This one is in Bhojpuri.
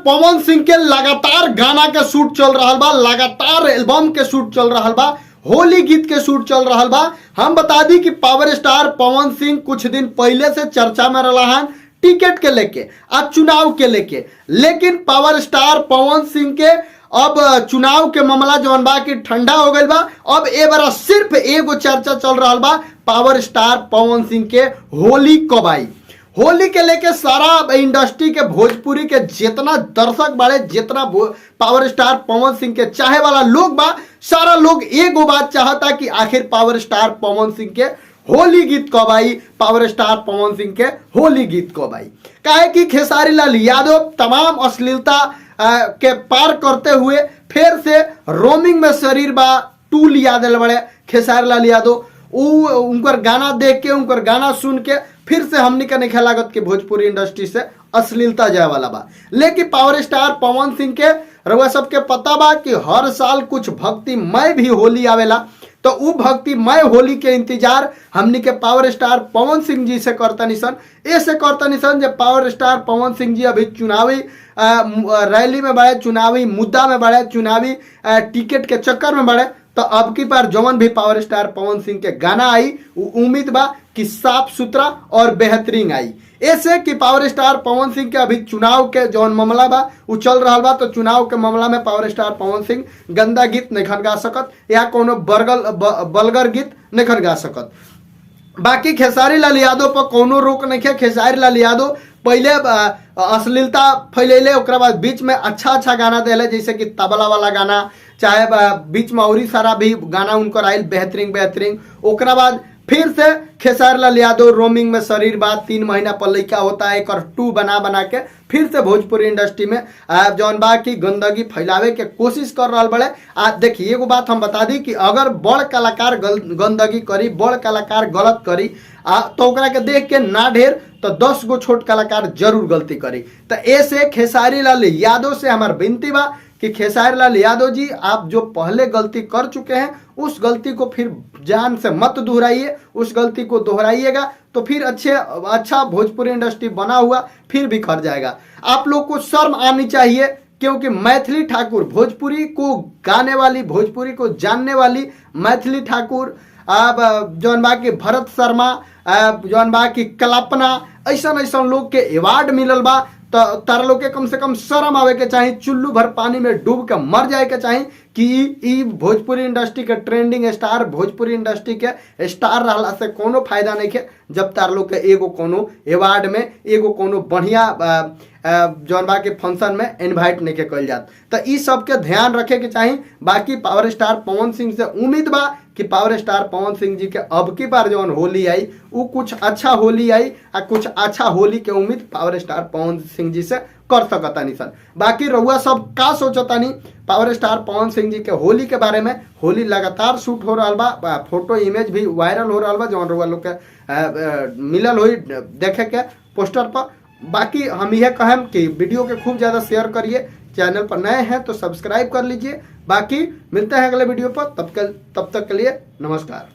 पवन सिंह के लगातार गाना के शूट चल रहा बा, लगातार एल्बम के शूट चल रहा बा, होली गीत के शूट चल रहा बा। हम बता दी कि पावर स्टार पवन सिंह कुछ दिन पहले से चर्चा में रहा है टिकट के लेके आज चुनाव के लेके, लेकिन पावर स्टार पवन सिंह के अब चुनाव के मामला जौन बा कि ठंडा हो गई बा। अब ए बार सिर्फ एगो चर्चा चल रहा बा पावर स्टार पवन सिंह के होली कब आई। होली के लेके सारा इंडस्ट्री के भोजपुरी के जितना दर्शक बाड़े, जितना पावर स्टार पवन सिंह के चाहे वाला लोग बा, सारा लोग एगो बात चाहता कि आखिर पावर स्टार पवन सिंह के होली गीत कब आई, पावर स्टार पवन सिंह के होली गीत कब आई। काहे कि खेसारी लाल यादव तमाम अश्लीलता के पार करते हुए फिर से रोमिंग में शरीर बा टूल याद बड़े खेसारी लाल यादव उनकर गाना देख के, उनकर गाना सुन के फिर से हमनी का नहीं लागत कि भोजपुरी इंडस्ट्री से अश्लीलता जाए वाला बा। लेकिन पावर स्टार पवन सिंह के रउआ सबके पता बा कि हर साल कुछ भक्तिमय भी होली आवेला, तो वो भक्तिमय होली के इंतजार हमनी के पावर स्टार पवन सिंह जी से करता निसन। ऐसे करता निसन जब पावर स्टार पवन सिंह जी अभी चुनावी रैली में बढ़े, चुनावी मुद्दा में बढ़े, चुनावी टिकट के चक्कर में बढ़े, तो अब की बार जवन भी पावर स्टार पवन सिंह के गाना आई वो उम्मीद बा कि साफ सुथरा और बेहतरीन आई। ऐसे कि पावर स्टार पवन सिंह के अभी चुनाव के जौन मामला बा वो चल रहा बा, तो चुनाव के मामला में पावर स्टार पवन सिंह गंदा गीत नहीं गा सकत या कोनो बलगर गीत नहीं गा सकत। बाकी खेसारी लाल यादव पर कोनो रोक नहीं है। खेसारी लाल यादव पहले अश्लीलता फैलैले, ओकरा बाद बीच में अच्छा गाना दिले, जैसे कि तबला वाला गाना, चाहे बीच में और सारा भी गाना उनकर आयल बेहतरीन। ओकरा बाद फिर से खेसारी लाल यादव रोमिंग में शरीर बाद 3 महीना पर लड़का होता है एक और 2 बना के फिर से भोजपुरी इंडस्ट्री में जौन बा की गंदगी फैलावे के कोशिश कर रहा बड़े। देखिए एगो बात हम बता दी कि अगर बड़ कलाकार गंदगी करी, बड़ कलाकार गलत करी तो ओकरा के देख के ना ढेर तो 10 गो छोट कलाकार जरूर गलती करी। तो ऐसे खेसारी लाल यादव से हमार विनती बा कि खेसारी लाल यादव जी आप जो पहले गलती कर चुके हैं उस गलती को फिर जान से मत दोहराइए, उस गलती को दोहराइएगा तो फिर अच्छा भोजपुरी इंडस्ट्री बना हुआ फिर बिखर जाएगा। आप लोग को शर्म आनी चाहिए, क्योंकि मैथिली ठाकुर, भोजपुरी को गाने वाली, भोजपुरी को जानने वाली मैथिली ठाकुर, जौन बा की भरत शर्मा, जौन बा की कल्पना, ऐसा लोग के अवार्ड मिलल बा, तो तारा लोग के कम से कम शर्म आवे के चाहिए, चुल्लू भर पानी में डूब के मर जाए के चाहिए कि ई भोजपुरी इंडस्ट्री के ट्रेंडिंग स्टार, भोजपुरी इंडस्ट्री के स्टार रहला से कोनो फायदा नहीं है जब तार लोग के एगो कोनो अवार्ड में, एगो कोनो बढ़िया जौन बा के फंक्शन में इनवाइट नहीं के कल जात। तो ई सब के ध्यान रखे के चाहिए। बाकी पावर स्टार पवन सिंह से उम्मीद बा कि पावर स्टार पवन सिंह जी के अब की बार जौन होली आई वो कुछ अच्छा होली आई, कुछ अच्छा होली के उम्मीद पावर स्टार पवन सिंह जी से कर सकता नहीं सर। बाकी रउआ सब का सोचता नहीं पावर स्टार पवन सिंह जी के होली के बारे में। होली लगातार शूट हो रहा बा, फोटो इमेज भी वायरल हो रहा बा, जौन रउआ लोग के मिलल हुई देखे के पोस्टर पर। बाकी हम यह कहें कि वीडियो के खूब ज़्यादा शेयर करिए, चैनल पर नए हैं तो सब्सक्राइब कर लीजिए। बाकी मिलते हैं अगले वीडियो पर, तब तक के लिए नमस्कार।